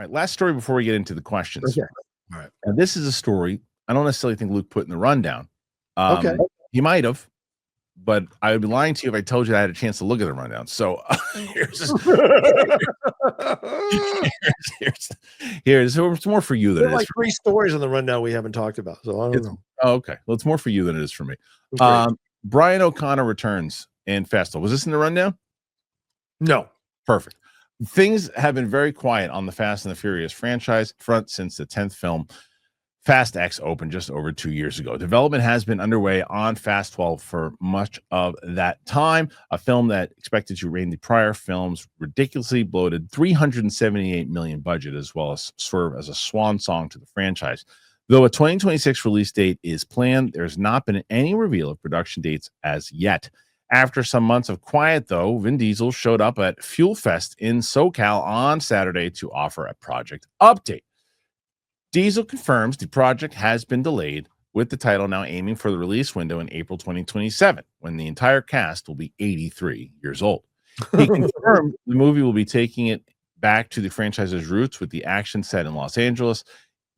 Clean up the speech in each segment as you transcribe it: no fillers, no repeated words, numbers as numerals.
All right, last story before we get into the questions. Okay. All right. And this is a story I don't necessarily think Luke put in the rundown. Okay. He might have, but I would be lying to you if I told you I had a chance to look at the rundown. So here's it's more for you than There's it is like for 3 stories on the rundown we haven't talked about, so I don't know. Oh, okay. Well, it's more for you than it is for me. Great. Brian O'Connor returns in Festal. Was this in the rundown? No. Perfect. Things have been very quiet on the Fast and the Furious franchise front since the 10th film, Fast X, opened just over 2 years ago. Development has been underway on Fast 12 for much of that time, a film that expected to reign the prior film's ridiculously bloated $378 million budget, as well as serve as a swan song to the franchise. Though a 2026 release date is planned, there's not been any reveal of production dates as yet. After some months of quiet, though, Vin Diesel showed up at Fuel Fest in SoCal on Saturday to offer a project update. Diesel confirms the project has been delayed, with the title now aiming for the release window in April 2027, when the entire cast will be 83 years old. He confirmed the movie will be taking it back to the franchise's roots, with the action set in Los Angeles.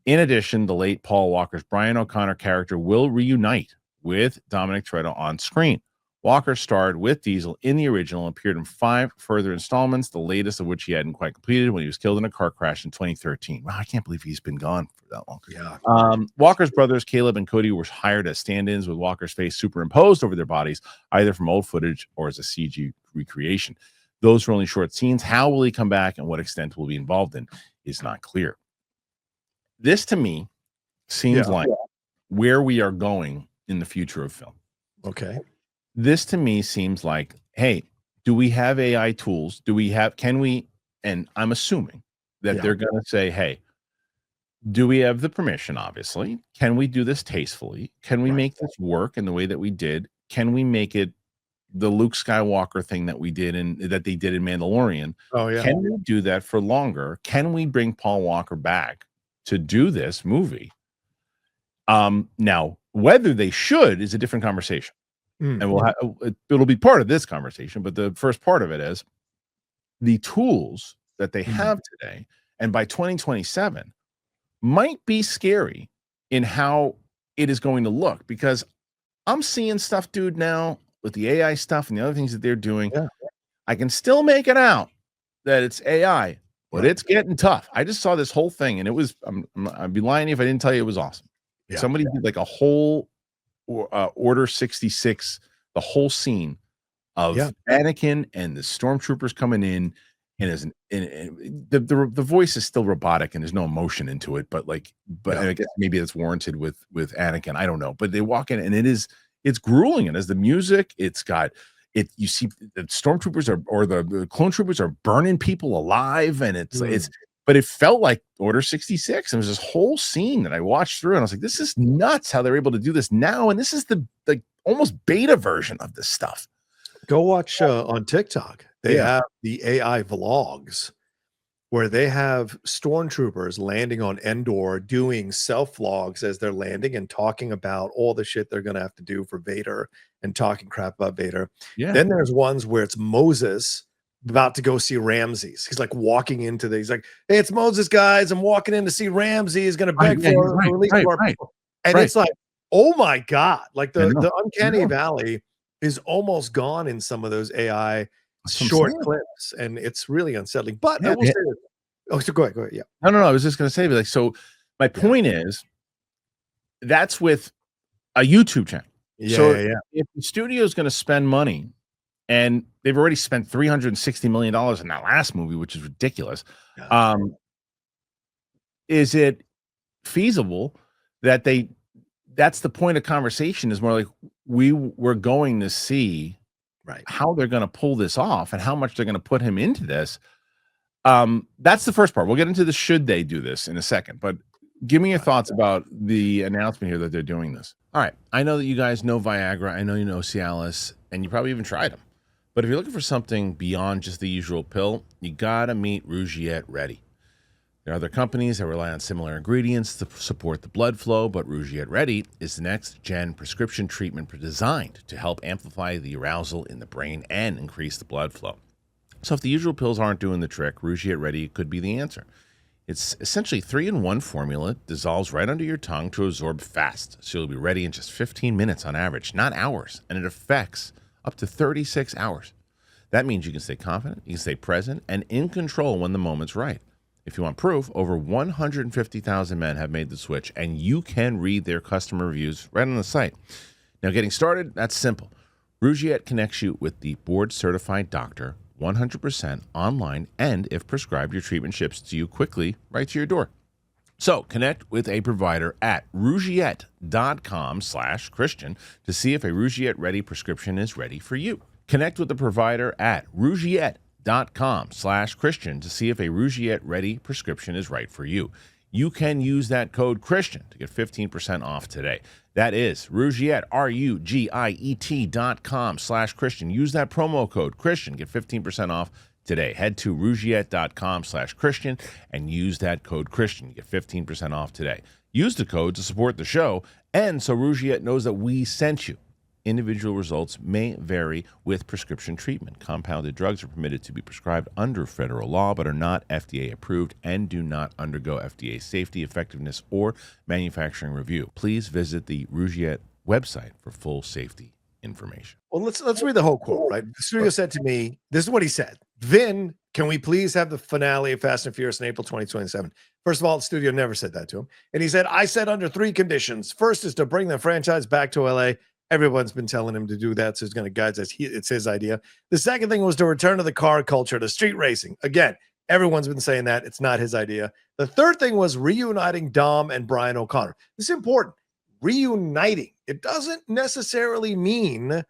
In addition, the late Paul Walker's Brian O'Connor character will reunite with Dominic Toretto on screen. Walker starred with Diesel in the original and appeared in 5 further installments, the latest of which he hadn't quite completed when he was killed in a car crash in 2013. Wow, I can't believe he's been gone for that long. Yeah. Walker's brothers, Caleb and Cody, were hired as stand-ins with Walker's face superimposed over their bodies, either from old footage or as a CG recreation. Those were only short scenes. How will he come back and what extent will he be involved in is not clear. This, to me, seems like where we are going in the future of film. Okay. This to me seems like, hey, do we have AI tools? Can we, and I'm assuming that they're going to say, hey, do we have the permission? Obviously, can we do this tastefully? Can we make this work in the way that we did? Can we make it the Luke Skywalker thing that they did in Mandalorian? Oh, yeah. Can we do that for longer? Can we bring Paul Walker back to do this movie? Now, whether they should is a different conversation. And it'll be part of this conversation, but the first part of it is the tools that they have today, and by 2027 might be scary in how it is going to look, because I'm seeing stuff, dude, now with the AI stuff and the other things that they're doing. I can still make it out that it's AI, but it's getting tough. I just saw this whole thing, and it was, I'd be lying if I didn't tell you it was awesome. Somebody did like a whole Order 66, the whole scene of Anakin and the stormtroopers coming in, and the voice is still robotic and there's no emotion into it, but I guess maybe it's warranted with Anakin. I don't know, but they walk in and it's grueling, and as the music, it's got it. You see the stormtroopers or the clone troopers are burning people alive, and it's but it felt like Order 66. And there's this whole scene that I watched through, and I was like, this is nuts how they're able to do this now. And this is the almost beta version of this stuff. Go watch on TikTok. They have the AI vlogs where they have stormtroopers landing on Endor doing self-vlogs as they're landing and talking about all the shit they're going to have to do for Vader and talking crap about Vader. Then there's ones where it's Moses about to go see Ramses. He's like walking into he's like, hey, it's Moses, guys. I'm walking in to see Ramses. He's going to beg for a release of our people. And it's like, oh my God. Like the uncanny valley is almost gone in some of those AI short clips. And it's really unsettling. But I will say this. Oh, so go ahead. Yeah. No. I was just going to say, so my point is that's with a YouTube channel. If the studio is going to spend money, and they've already spent $360 million in that last movie, which is ridiculous. Is it feasible that that's the point of conversation, is more like we're going to see how they're going to pull this off and how much they're going to put him into this. That's the first part. We'll get into the should they do this in a second, but give me your thoughts about the announcement here that they're doing this. All right. I know that you guys know Viagra. I know you know Cialis, and you probably even tried them. But if you're looking for something beyond just the usual pill, you gotta meet RUGIET Ready. There are other companies that rely on similar ingredients to support the blood flow, but RUGIET Ready is the next-gen prescription treatment designed to help amplify the arousal in the brain and increase the blood flow. So if the usual pills aren't doing the trick, RUGIET Ready could be the answer. It's essentially 3-in-1 formula, dissolves right under your tongue to absorb fast. So you'll be ready in just 15 minutes on average, not hours. And it affects up to 36 hours. That means you can stay confident, you can stay present, and in control when the moment's right. If you want proof, over 150,000 men have made the switch, and you can read their customer reviews right on the site. Now, getting started, that's simple. RUGIET connects you with the board-certified doctor 100% online, and if prescribed, your treatment ships to you quickly right to your door. So connect with a provider at rugiet.com/Christian to see if a RUGIET-ready prescription is ready for you. Connect with the provider at rugiet.com/Christian to see if a RUGIET-ready prescription is right for you. You can use that code Christian to get 15% off today. That is RUGIET, RUGIET.com/Christian. Use that promo code Christian, get 15% off today. Head to rugiet.com/Christian and use that code Christian. Get 15% off today. Use the code to support the show, and so RUGIET knows that we sent you. Individual results may vary with prescription treatment. Compounded drugs are permitted to be prescribed under federal law, but are not FDA approved and do not undergo FDA safety, effectiveness, or manufacturing review. Please visit the RUGIET website for full safety information. Well, let's read the whole quote, right? The studio said to me, this is what he said. Vin, can we please have the finale of Fast and Furious in April 2027? First of all, the studio never said that to him. And he said, I said under 3 conditions. First is to bring the franchise back to LA. Everyone's been telling him to do that, so he's going to guide us. It's his idea. The second thing was to return to the car culture, to street racing. Again, everyone's been saying that. It's not his idea. The third thing was reuniting Dom and Brian O'Connor. This is important. Reuniting. It doesn't necessarily mean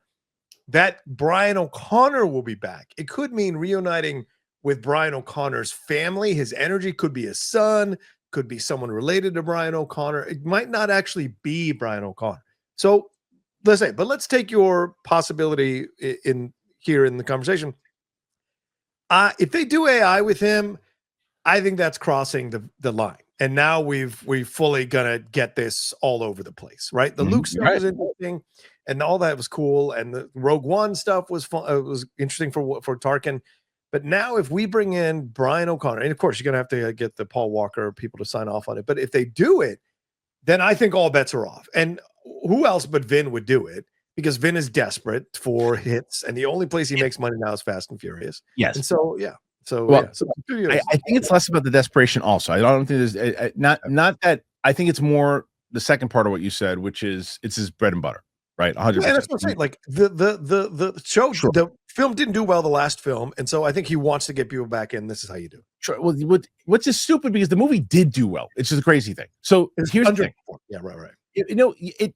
that Brian O'Connor will be back. It could mean reuniting with Brian O'Connor's family. His energy could be his son, could be someone related to Brian O'Connor. It might not actually be Brian O'Connor. So let's take your possibility in here in the conversation. If they do AI with him, I think that's crossing the line. And now we've fully gonna get this all over the place, right? The Luke stuff was interesting, and all that was cool, and the Rogue One stuff was fun. It was interesting for Tarkin. But now, if we bring in Brian O'Connor, and of course you're gonna have to get the Paul Walker people to sign off on it. But if they do it, then I think all bets are off. And who else but Vin would do it? Because Vin is desperate for hits, and the only place he makes money now is Fast and Furious. Yes. And so, yeah. So, well, so I think it's less about the desperation. Also, I don't think there's not that. I think it's more the second part of what you said, which is it's his bread and butter, right? 100%. Yeah, that's what I'm saying. Like the show, the film didn't do well the last film, and so I think he wants to get people back in. This is how you do it. Sure. Well, what's just stupid because the movie did do well. It's just a crazy thing. So here's the thing. Yeah, right.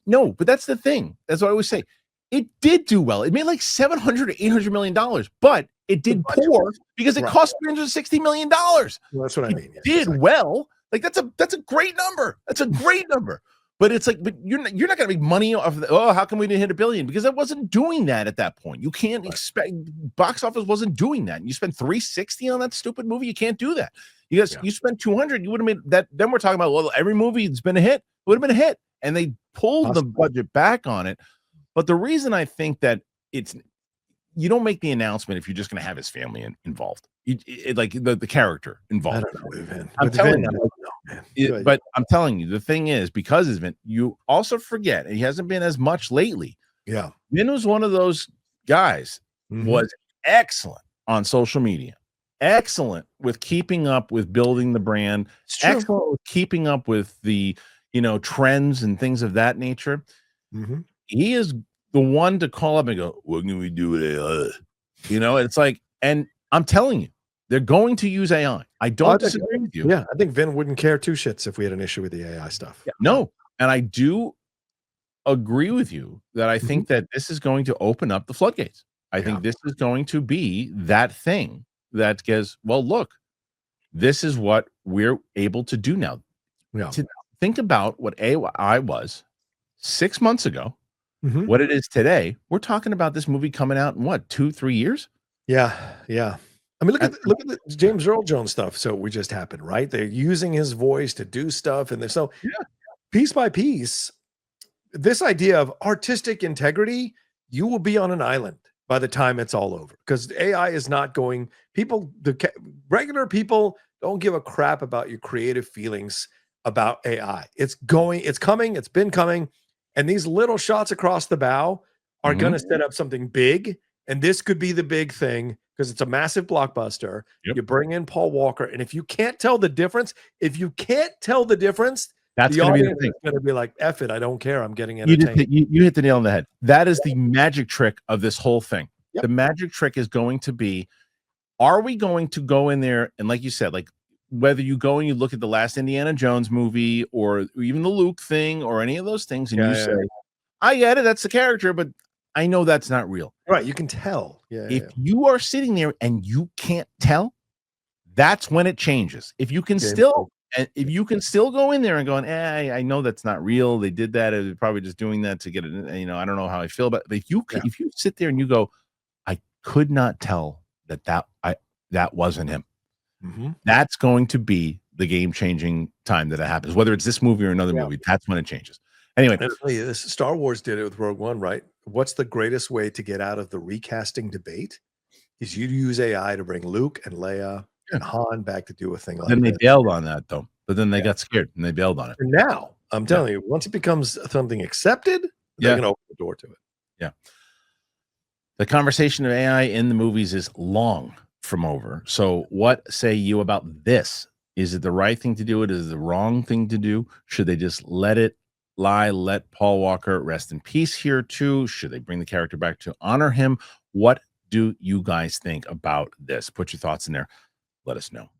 No, but that's the thing. That's what I always say. It did do well. It made like $700 to $800 million, but it did poor because it cost $360 million. Well, that's what I mean. It did well. Like that's a great number. That's a great number. But it's like, but you're not going to make money off of the, how come we didn't hit $1 billion? Because it wasn't doing that at that point. You can't expect, box office wasn't doing that. You spent $360 on that stupid movie. You can't do that. You guys, you spent $200, you would have made that. Then we're talking about, well, every movie that's been a hit would have been a hit. And they pulled the budget back on it. But the reason I think that you don't make the announcement if you're just going to have his family involved. Like the character involved. I don't know, Vin. I'm telling you, but I'm telling you, the thing is, because of Vin, you also forget, and he hasn't been as much lately. Yeah. Vin was one of those guys, was excellent on social media, excellent with keeping up with building the brand, excellent with keeping up with the, trends and things of that nature. He is the one to call up and go, what can we do with AI? It's like, and I'm telling you, they're going to use AI. I don't disagree with you. Yeah, I think Vin wouldn't care 2 shits if we had an issue with the AI stuff. Yeah, no, and I do agree with you that I think that this is going to open up the floodgates. I think this is going to be that thing that goes, well, look, this is what we're able to do now. Yeah. To think about what AI was 6 months ago, what it is today. We're talking about this movie coming out in what, 2-3 years? Yeah. I mean, look at the James Earl Jones stuff. So we just happened, right? They're using his voice to do stuff, and so piece by piece, this idea of artistic integrity, you will be on an island by the time it's all over, because AI is not going. The regular people Don't give a crap about your creative feelings about AI. It's coming, it's been coming, and these little shots across the bow are Mhm. gonna set up something big, and this could be the big thing because it's a massive blockbuster. Yep. You bring in Paul Walker, and if you can't tell the difference, That's the gonna be the audience thing. is gonna be like, "F it, I don't care. I'm getting You just entertained." you hit the nail on the head. That is the magic trick of this whole thing. Yep. The magic trick is going to be, are we going to go in there and, like you said, like, whether you go and you look at the last Indiana Jones movie or even the Luke thing or any of those things, and Yeah, you yeah, say, yeah. "I get it, that's the character, but I know that's not real." Right, you can tell. Yeah, If yeah. you are sitting there and you can't tell, that's when it changes. If you can Game still over. and if you can still go in there and going, I know that's not real. They did that. They're probably just doing that to get it. I don't know how I feel, but Yeah. if you sit there and you go, I could not tell that wasn't him. Mhm. That's going to be the game changing time that it happens. Whether it's this movie or another Yeah. movie, that's when it changes. Anyway, And I'll tell you this, Star Wars did it with Rogue One, right? What's the greatest way to get out of the recasting debate? Is you use AI to bring Luke and Leia Yeah. and Han back to do a thing like then they this. bailed on that though. But then they Yeah. got scared and they bailed on it. And now, I'm telling you, once it becomes something accepted, they're Yeah. gonna open the door to it. Yeah. The conversation of AI in the movies is long from over. So, what say you about this? Is it the right thing to do? Is it the wrong thing to do? Should they just let it lie? Let Paul Walker rest in peace here too? Should they bring the character back to honor him? What do you guys think about this? Put your thoughts in there. Let us know.